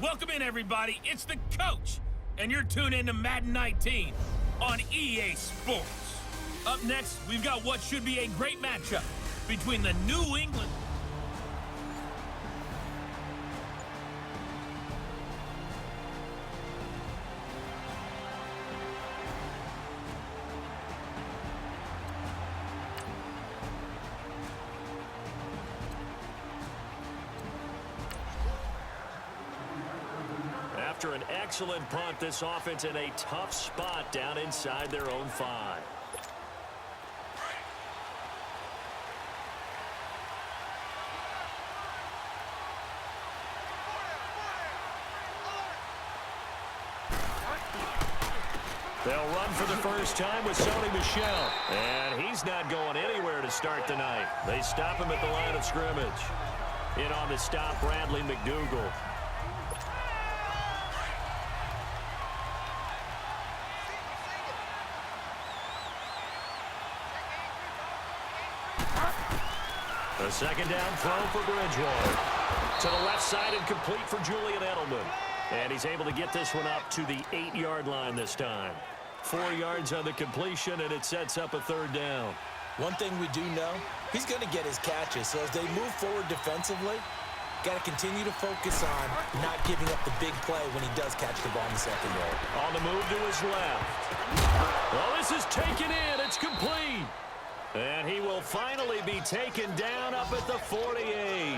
Welcome in, everybody. It's the coach, and you're tuned in to Madden 19 on EA Sports. Up next, we've got what should be a great matchup between the New England... After an excellent punt, this offense in a tough spot down inside their own 5. They'll run for the first time with Sony Michel. And he's not going anywhere to start the night. They stop him at the line of scrimmage. In on the stop, Bradley McDougal. A second down throw for Bridgewater. To the left side and complete for Julian Edelman. And he's able to get this one up to the 8-yard line this time. 4 yards on the completion, and it sets up a third down. One thing we do know, he's going to get his catches. So as they move forward defensively, got to continue to focus on not giving up the big play when he does catch the ball in the secondary. On the move to his left. Well, this is taken in. It's complete. And he will finally be taken down up at the 48.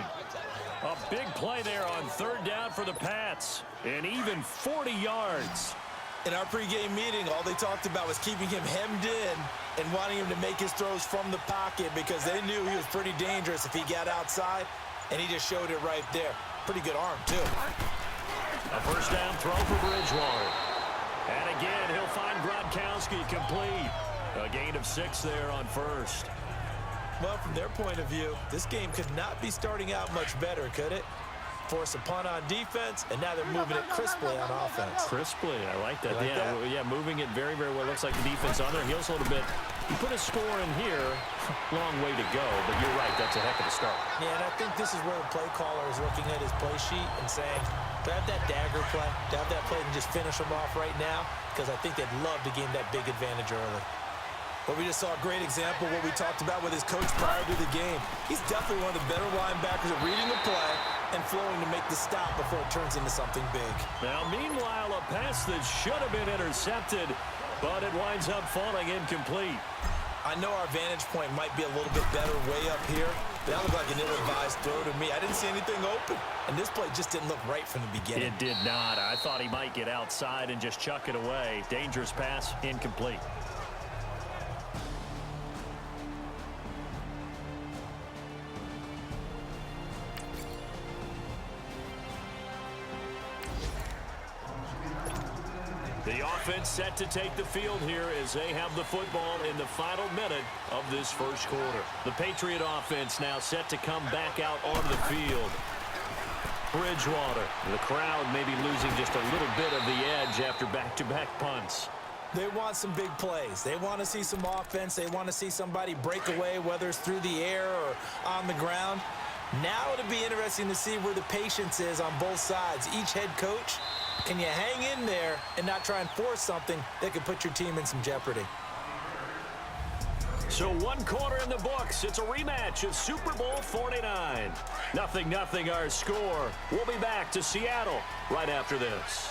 A big play there on third down for the Pats. And even 40 yards. In our pregame meeting, all they talked about was keeping him hemmed in and wanting him to make his throws from the pocket because they knew he was pretty dangerous if he got outside, and he just showed it right there. Pretty good arm, too. A first down throw for Bridgewater. And again, he'll find Gronkowski complete. A gain of 6 there on first. Well, from their point of view, this game could not be starting out much better, could it? Force a punt on defense, and now they're moving it crisply on offense. Crisply, I like that. Like moving it very, very well. Looks like the defense on their heels a little bit. You put a score in here, long way to go, but you're right, that's a heck of a start. Yeah, and I think this is where the play caller is looking at his play sheet and saying, do I have that dagger play? Do I have that play and just finish them off right now? Because I think they'd love to gain that big advantage early. But we just saw a great example of what we talked about with his coach prior to the game. He's definitely one of the better linebackers at reading the play and flowing to make the stop before it turns into something big. Now, meanwhile, a pass that should have been intercepted, but it winds up falling incomplete. I know our vantage point might be a little bit better way up here, but that looked like an ill-advised throw to me. I didn't see anything open, and this play just didn't look right from the beginning. It did not. I thought he might get outside and just chuck it away. Dangerous pass, incomplete. The offense set to take the field here as they have the football in the final minute of this first quarter. The Patriot offense now set to come back out on the field. Bridgewater. The crowd maybe losing just a little bit of the edge after back-to-back punts. They want some big plays. They want to see some offense. They want to see somebody break away, whether it's through the air or on the ground. Now it'll be interesting to see where the patience is on both sides. Each head coach, can you hang in there and not try and force something that could put your team in some jeopardy? So 1 quarter in the books. It's a rematch of Super Bowl 49. 0-0 our score. We'll be back to Seattle right after this.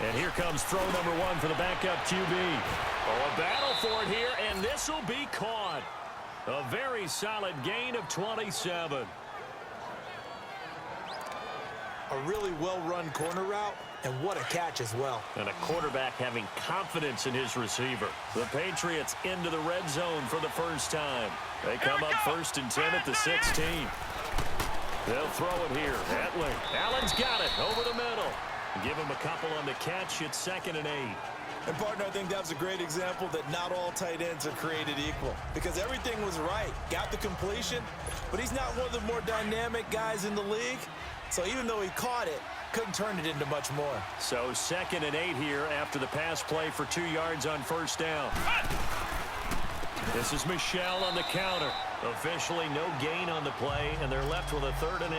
And here comes throw number 1 for the backup QB. Oh, a battle for it here, and this will be caught. A very solid gain of 27. A really well-run corner route, and what a catch as well. And a quarterback having confidence in his receiver. The Patriots into the red zone for the first time. They come up 1st and 10 at the 16. They'll throw it here. Etling. Allen's got it over the middle. Give him a couple on the catch. It's 2nd and 8. And, partner, I think that was a great example that not all tight ends are created equal because everything was right. Got the completion, but he's not one of the more dynamic guys in the league. So even though he caught it, couldn't turn it into much more. So 2nd and 8 here after the pass play for 2 yards on first down. This is Michelle on the counter. Officially no gain on the play, and they're left with a 3rd and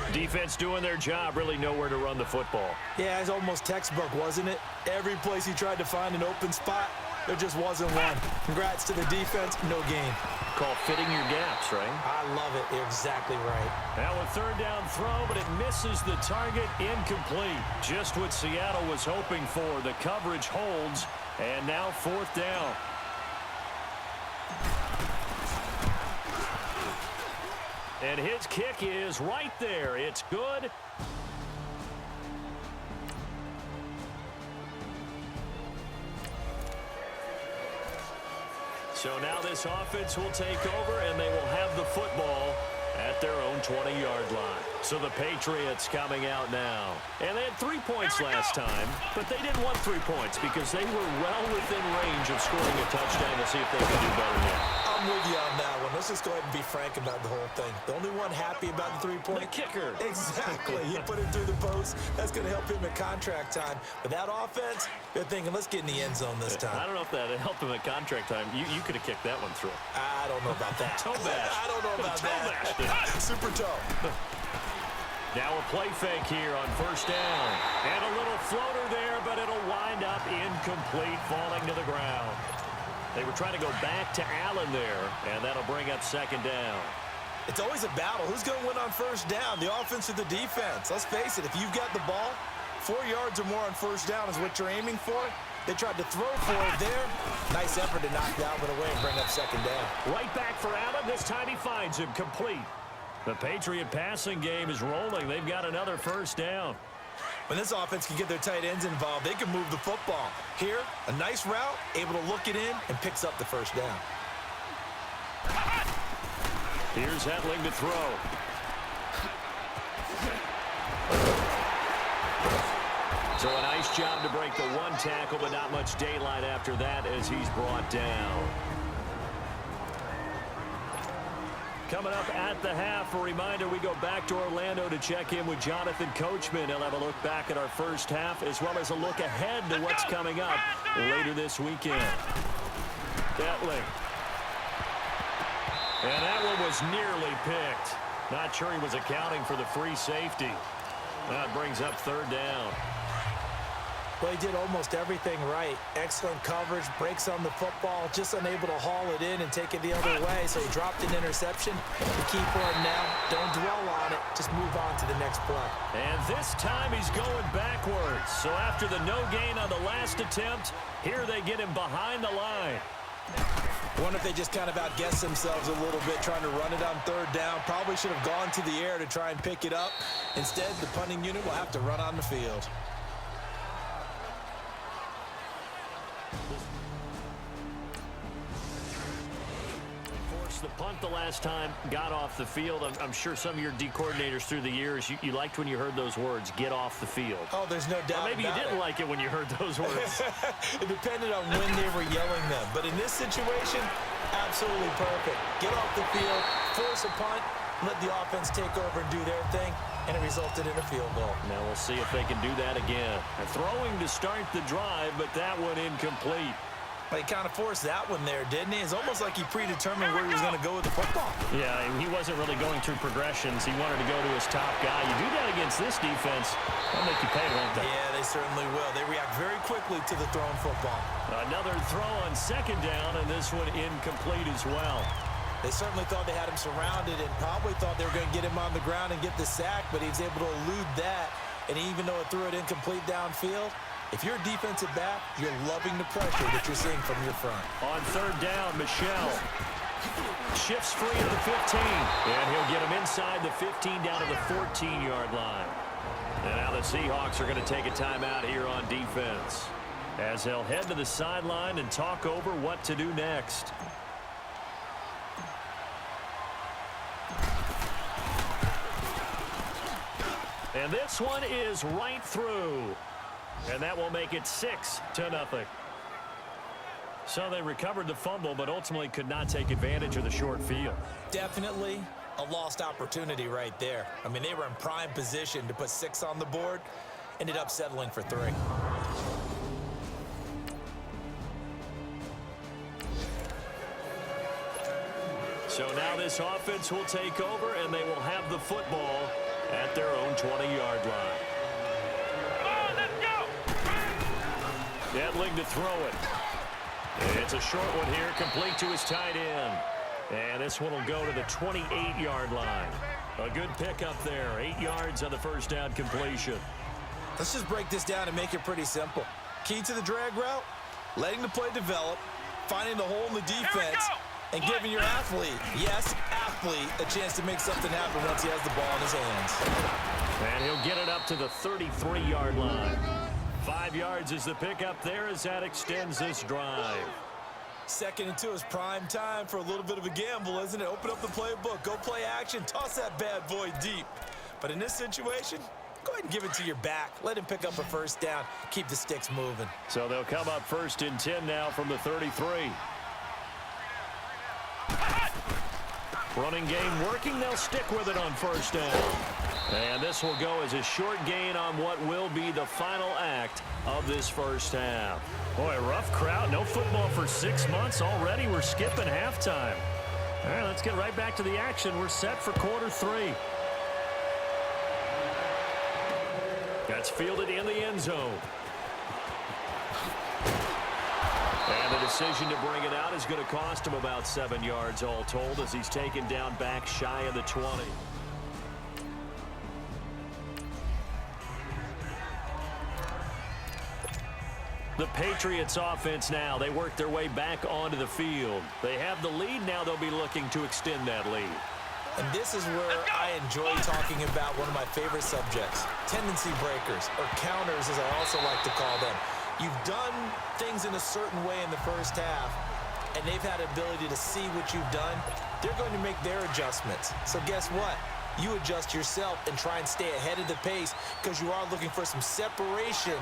8. Defense doing their job, really nowhere to run the football. Yeah, it's almost textbook, wasn't it? Every place he tried to find an open spot, there just wasn't one. Congrats to the defense, no gain. Called fitting your gaps, right? I love it. You're exactly right. Now a 3rd down throw, but it misses the target, incomplete. Just what Seattle was hoping for. The coverage holds, and now 4th down. And his kick is right there. It's good. So now this offense will take over, and they will have the football at their own 20-yard line. So the Patriots coming out now. And they had 3 points last time, but they didn't want 3 points because they were well within range of scoring a touchdown. We'll see if they can do better now. I'm with you on that one. Let's just go ahead and be frank about the whole thing. The only one happy about the 3-point. The kicker. Exactly. He put it through the post. That's going to help him at contract time. But that offense, they're thinking, let's get in the end zone this time. I don't know if that helped him at contract time. You could have kicked that one through. I don't know about that. Toe bash. I don't know about that. Super toe. Now a play fake here on 1st down. And a little floater there, but it'll wind up incomplete, falling to the ground. They were trying to go back to Allen there, and that'll bring up 2nd down. It's always a battle. Who's going to win on 1st down, the offense or the defense? Let's face it, if you've got the ball, 4 yards or more on 1st down is what you're aiming for. They tried to throw for it there. Nice effort to knock Dalvin away and bring up 2nd down. Right back for Allen. This time he finds him complete. The Patriot passing game is rolling. They've got another 1st down. When this offense can get their tight ends involved, they can move the football. Here, a nice route, able to look it in, and picks up the 1st down. Here's Hetling to throw. So a nice job to break the 1 tackle, but not much daylight after that as he's brought down. Coming up at the half, a reminder, we go back to Orlando to check in with Jonathan Coachman. He'll have a look back at our 1st half as well as a look ahead to what's coming up later this weekend. Hetling. And that one was nearly picked. Not sure he was accounting for the free safety. That brings up 3rd down. Well, he did almost everything right. Excellent coverage, breaks on the football, just unable to haul it in and take it the other way. So he dropped an interception. The key for him now, don't dwell on it. Just move on to the next play. And this time he's going backwards. So after the no gain on the last attempt, here they get him behind the line. I wonder if they just kind of outguessed themselves a little bit trying to run it on 3rd down. Probably should have gone to the air to try and pick it up. Instead, the punting unit will have to run on the field. The punt the last time got off the field. I'm sure some of your D coordinators through the years, you liked when you heard those words, get off the field. Oh, there's no doubt. Or maybe you didn't like it when you heard those words. It depended on when they were yelling them. But in this situation, absolutely perfect. Get off the field, force a punt, let the offense take over and do their thing, and it resulted in a field goal. Now we'll see if they can do that again. And throwing to start the drive, but that one incomplete. But he kind of forced that one there, didn't he? It's almost like he predetermined where he was going to go with the football. Yeah, he wasn't really going through progressions. He wanted to go to his top guy. You do that against this defense, they'll make you pay, won't they? Yeah, they certainly will. They react very quickly to the thrown football. Another throw on 2nd down, and this one incomplete as well. They certainly thought they had him surrounded and probably thought they were going to get him on the ground and get the sack, but he was able to elude that. And even though it threw it incomplete downfield, if you're a defensive back, you're loving the pressure that you're seeing from your front. On 3rd down, Michelle shifts free at the 15. And he'll get him inside the 15 down to the 14-yard line. And now the Seahawks are going to take a timeout here on defense as they'll head to the sideline and talk over what to do next. And this one is right through. And that will make it 6-0. So they recovered the fumble, but ultimately could not take advantage of the short field. Definitely a lost opportunity right there. I mean, they were in prime position to put 6 on the board. Ended up settling for 3. So now this offense will take over, and they will have the football at their own 20-yard line. Come on, let's go! Edling to throw it. It's a short one here, complete to his tight end. And this one will go to the 28-yard line. A good pickup there, 8 yards on the first down completion. Let's just break this down and make it pretty simple. Key to the drag route, letting the play develop, finding the hole in the defense, and giving your athlete, yes, athlete, a chance to make something happen once he has the ball in his hands. And he'll get it up to the 33-yard line. 5 yards is the pickup there as that extends this drive. 2nd and 2 is prime time for a little bit of a gamble, isn't it? Open up the playbook, go play action, toss that bad boy deep. But in this situation, go ahead and give it to your back. Let him pick up a first down, keep the sticks moving. So they'll come up 1st and 10 now from the 33. Running game working, they'll stick with it on 1st down. And this will go as a short gain on what will be the final act of this first half. Boy, a rough crowd. No football for 6 months already. We're skipping halftime. All right, let's get right back to the action. We're set for quarter 3. That's fielded in the end zone. And the decision to bring it out is going to cost him about 7 yards all told as he's taken down back shy of the 20. The Patriots offense now, they work their way back onto the field. They have the lead, now they'll be looking to extend that lead. And this is where I enjoy talking about one of my favorite subjects, tendency breakers, or counters as I also like to call them. You've done things in a certain way in the first half, and they've had the ability to see what you've done. They're going to make their adjustments. So guess what? You adjust yourself and try and stay ahead of the pace because you are looking for some separation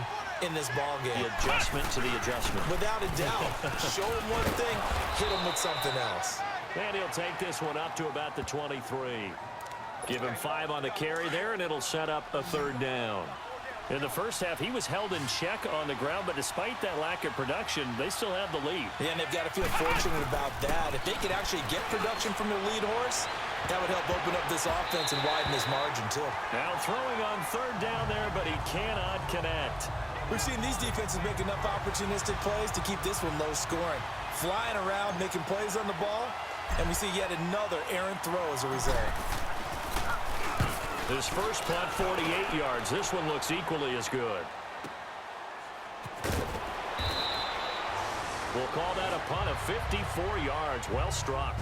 in this ball game. The adjustment to the adjustment. Without a doubt. Show him one thing, hit him with something else. And he'll take this one up to about the 23. Give him 5 on the carry there, and it'll set up a 3rd down. In the first half, he was held in check on the ground, but despite that lack of production, they still have the lead. Yeah, and they've got to feel fortunate about that. If they could actually get production from their lead horse, that would help open up this offense and widen this margin, too. Now throwing on 3rd down there, but he cannot connect. We've seen these defenses make enough opportunistic plays to keep this one low scoring. Flying around, making plays on the ball, and we see yet another errant throw as a result. His first punt, 48 yards. This one looks equally as good. We'll call that a punt of 54 yards. Well struck.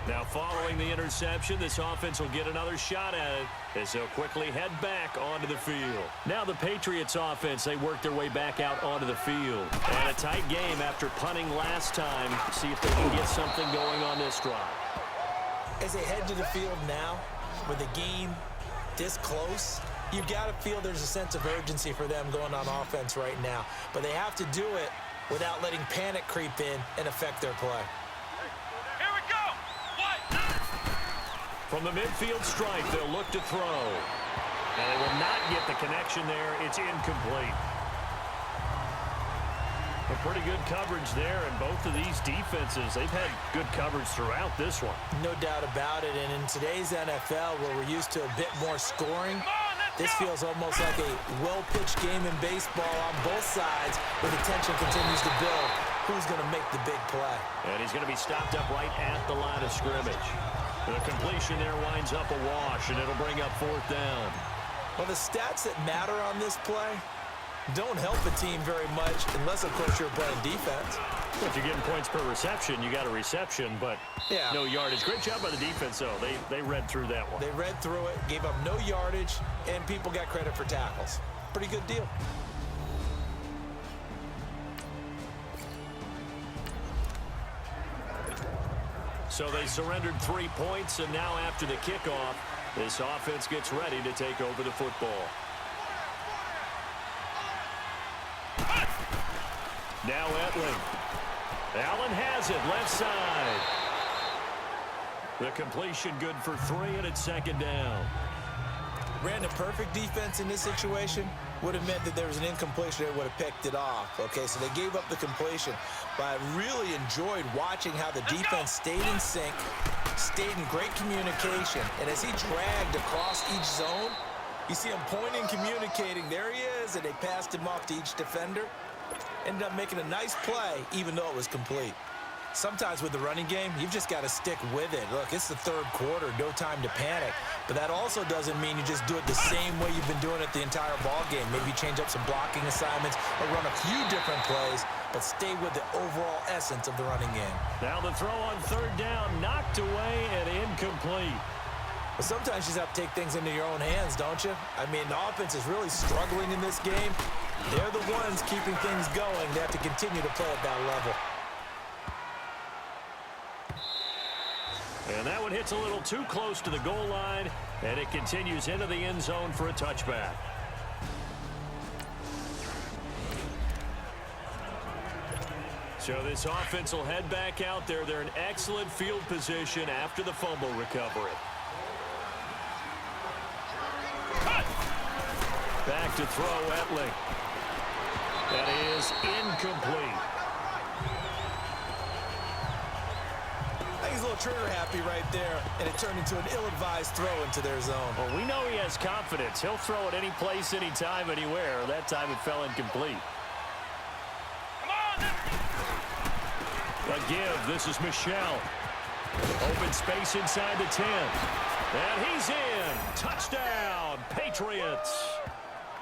Now following the interception, this offense will get another shot at it as they'll quickly head back onto the field. Now the Patriots offense, they work their way back out onto the field. And a tight game after punting last time. See if they can get something going on this drive. As they head to the field now, with the game this close, you've got to feel there's a sense of urgency for them going on offense right now. But they have to do it without letting panic creep in and affect their play. From the midfield stripe, they'll look to throw. And they will not get the connection there. It's incomplete. A pretty good coverage there, and both of these defenses, they've had good coverage throughout this one. No doubt about it, and in today's NFL, where we're used to a bit more scoring, this feels almost like a well-pitched game in baseball on both sides, where the tension continues to build. Who's going to make the big play? And he's going to be stopped up right at the line of scrimmage. The completion there winds up a wash, and it'll bring up 4th down. Well, the stats that matter on this play don't help a team very much unless, of course, you're playing defense. Well, if you're getting points per reception, you got a reception, but no yardage. Great job by the defense, though. They read through that one. They read through it, gave up no yardage, and people got credit for tackles. Pretty good deal. So they surrendered 3 points, and now after the kickoff, this offense gets ready to take over the football. Now Edling. Allen has it, left side. The completion good for 3, and it's 2nd down. Ran a perfect defense in this situation. would have meant that there was an incompletion that would have picked it off. Okay, so they gave up the completion. But I really enjoyed watching how the defense stayed in sync, stayed in great communication. And as he dragged across each zone, you see him pointing, communicating. There he is, and they passed him off to each defender. Ended up making a nice play, even though it was complete. Sometimes with the running game, you've just got to stick with it. Look, it's the third quarter, no time to panic. But that also doesn't mean you just do it the same way you've been doing it the entire ball game. Maybe change up some blocking assignments or run a few different plays, but stay with the overall essence of the running game. Now the throw on third down, knocked away and incomplete. But sometimes you just have to take things into your own hands, don't you? I mean, the offense is really struggling in this game. They're the ones keeping things going. They have to continue to play at that level. And that one hits a little too close to the goal line, and it continues into the end zone for a touchback. So this offense will head back out there. They're in excellent field position after the fumble recovery. Back to throw, Etling. That is incomplete. He's a little trigger happy right there, and it turned into an ill-advised throw into their zone. Well, we know he has confidence. He'll throw it any place, anytime, anywhere. That time it fell incomplete. A give. This is Michel. Open space inside the 10. And he's in. Touchdown, Patriots.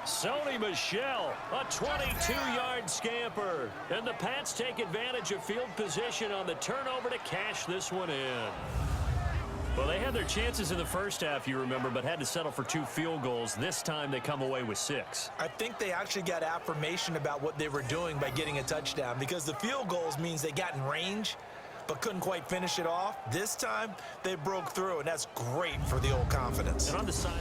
Sony Michel, a 22-yard scamper. And the Pats take advantage of field position on the turnover to cash this one in. Well, they had their chances in the first half, you remember, but had to settle for 2 field goals. This time they come away with 6. I think they actually got affirmation about what they were doing by getting a touchdown, because the field goals means they got in range but couldn't quite finish it off. This time they broke through, and that's great for the old confidence. And on the side.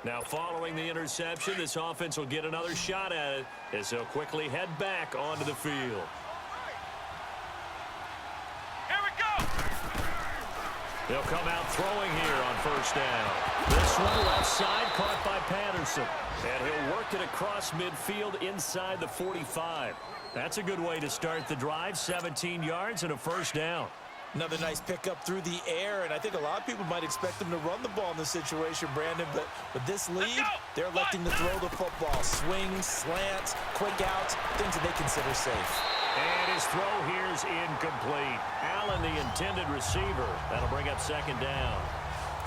Now, following the interception, this offense will get another shot at it as they'll quickly head back onto the field. Here we go! They'll come out throwing here on first down. This one left side caught by Patterson. And he'll work it across midfield inside the 45. That's a good way to start the drive. 17 yards and a first down. Another nice pickup through the air, and I think a lot of people might expect them to run the ball in this situation, Brandon, but with this lead, they're electing to throw the football. Swings, slants, quick outs, things that they consider safe. And his throw here is incomplete. Allen, the intended receiver. That'll bring up second down.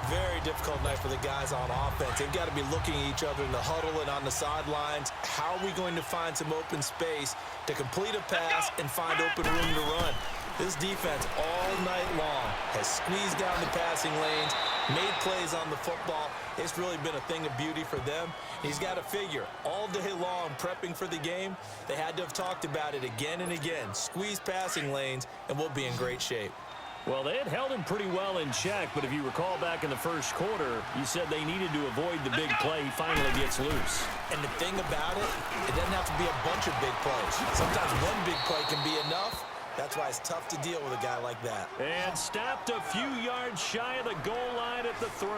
Very difficult night for the guys on offense. They've got to be looking at each other in the huddle and on the sidelines. How are we going to find some open space to complete a pass and find open room to run? This defense all night long has squeezed down the passing lanes, made plays on the football. It's really been a thing of beauty for them. He's got to figure all day long prepping for the game. They had to have talked about it again and again. Squeeze passing lanes, and we'll be in great shape. Well, they had held him pretty well in check, but if you recall back in the first quarter, you said they needed to avoid the big play. He finally gets loose. And the thing about it, it doesn't have to be a bunch of big plays. Sometimes one big play can be enough. That's why it's tough to deal with a guy like that. And stopped a few yards shy of the goal line at the 3.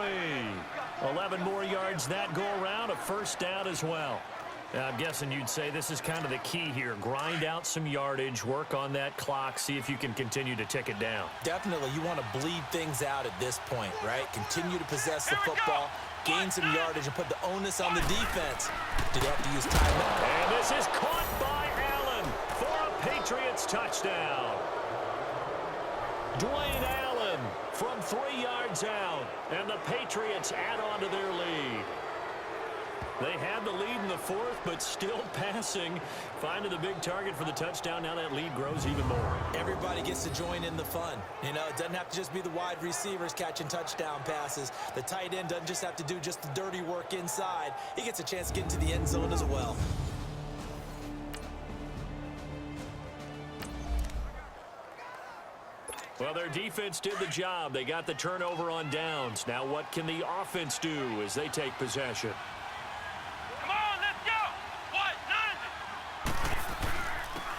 11 more yards that go around, a first down as well. Now, I'm guessing you'd say this is kind of the key here. Grind out some yardage, work on that clock, see if you can continue to tick it down. Definitely, you want to bleed things out at this point, right? Continue to possess the football, gain some yardage, and put the onus on the defense. Do they have to use timeout? And this is caught by Allen for a Patriots touchdown. Dwayne Allen from 3 yards out, and the Patriots add on to their lead. They had the lead in the 4th, but still passing. Finding the big target for the touchdown. Now that lead grows even more. Everybody gets to join in the fun. You know, it doesn't have to just be the wide receivers catching touchdown passes. The tight end doesn't just have to do just the dirty work inside. He gets a chance to get into the end zone as well. Well, their defense did the job. They got the turnover on downs. Now what can the offense do as they take possession?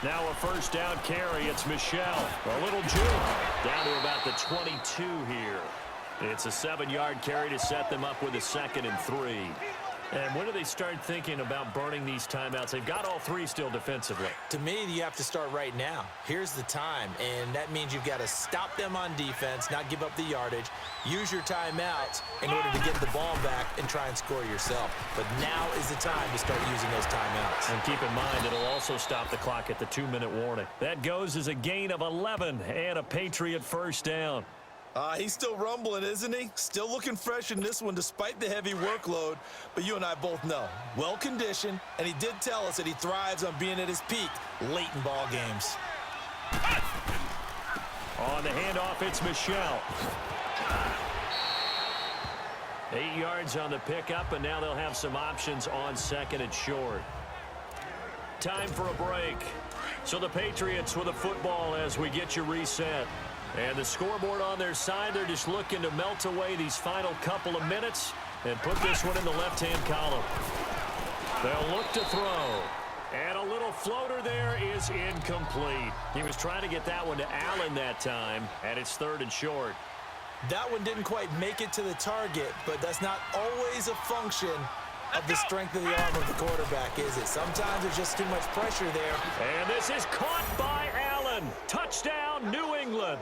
Now a first down carry. It's Michel. A little juke. Down to about the 22 here. It's a 7-yard carry to set them up with a 2nd and 3. And when do they start thinking about burning these timeouts? They've got all 3 still defensively. To me, you have to start right now. Here's the time, and that means you've got to stop them on defense, not give up the yardage, use your timeouts in order to get the ball back and try and score yourself. But now is the time to start using those timeouts. And keep in mind, it'll also stop the clock at the 2-minute warning. That goes as a gain of 11 and a Patriot first down. He's still rumbling, isn't he? Still looking fresh in this one despite the heavy workload. But you and I both know, well-conditioned, and he did tell us that he thrives on being at his peak late in ball games. On the handoff, it's Michel. 8 yards on the pickup, and now they'll have some options on 2nd and short. Time for a break. So the Patriots with a football as we get you reset. And the scoreboard on their side, they're just looking to melt away these final couple of minutes and put this one in the left-hand column. They'll look to throw. And a little floater there is incomplete. He was trying to get that one to Allen that time, and it's 3rd and short. That one didn't quite make it to the target, but that's not always a function of the strength of the arm of the quarterback, is it? Sometimes there's just too much pressure there. And this is caught by Allen. Touchdown, New England.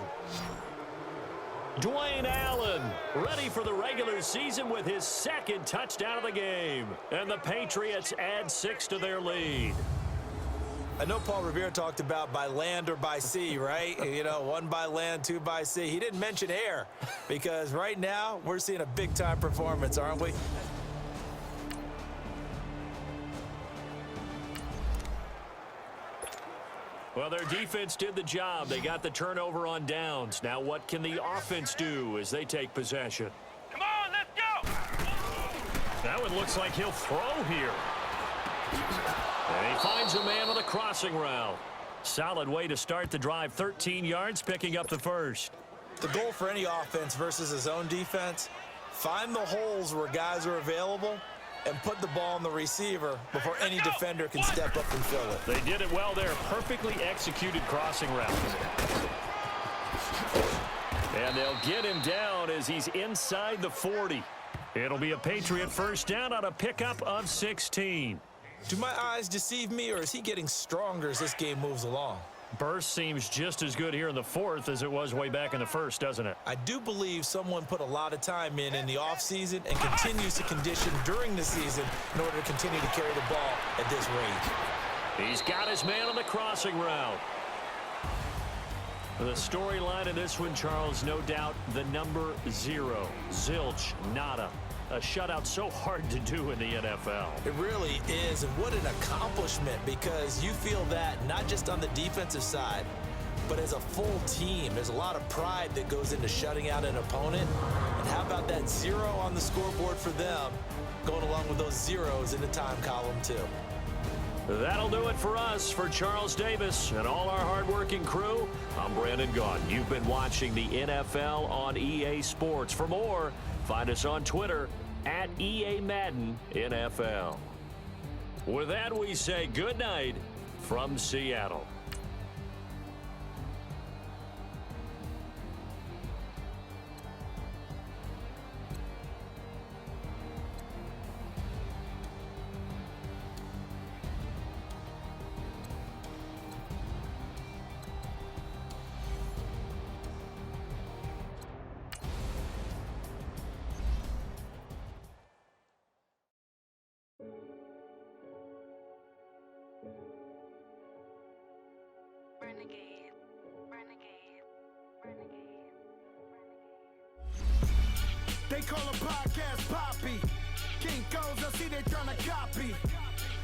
Dwayne Allen ready for the regular season with his 2nd touchdown of the game. And the Patriots add 6 to their lead. I know Paul Revere talked about by land or by sea, right? You know, 1 by land, 2 by sea. He didn't mention air because right now we're seeing a big-time performance, aren't we? Well, their defense did the job. They got the turnover on downs. Now what can the offense do as they take possession? Come on, let's go! That one looks like he'll throw here. And he finds a man on the crossing route. Solid way to start the drive. 13 yards, picking up the first. The goal for any offense versus his own defense, find the holes where guys are available and put the ball on the receiver before any defender can step up and fill it. They did it well there. Perfectly executed crossing route. And they'll get him down as he's inside the 40. It'll be a Patriot first down on a pickup of 16. Do my eyes deceive me, or is he getting stronger as this game moves along? Burst seems just as good here in the 4th as it was way back in the 1st, doesn't it? I do believe someone put a lot of time in the offseason and continues to condition during the season in order to continue to carry the ball at this rate. He's got his man on the crossing route. The storyline in this one, Charles, no doubt the number 0. Zilch, nada. A shutout so hard to do in the NFL. It really is, and what an accomplishment, because you feel that not just on the defensive side, but as a full team. There's a lot of pride that goes into shutting out an opponent. And how about that 0 on the scoreboard for them, going along with those zeros in the time column too. That'll do it for us. For Charles Davis and all our hardworking crew, I'm Brandon Gaudin. You've been watching the NFL on EA Sports. For more, find us on Twitter at EA Madden NFL. With that, we say good night from Seattle. Renegade, renegade, renegade, renegade. They call a podcast Poppy. King goes, I see they tryna copy.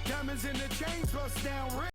Diamonds in the chains bust down.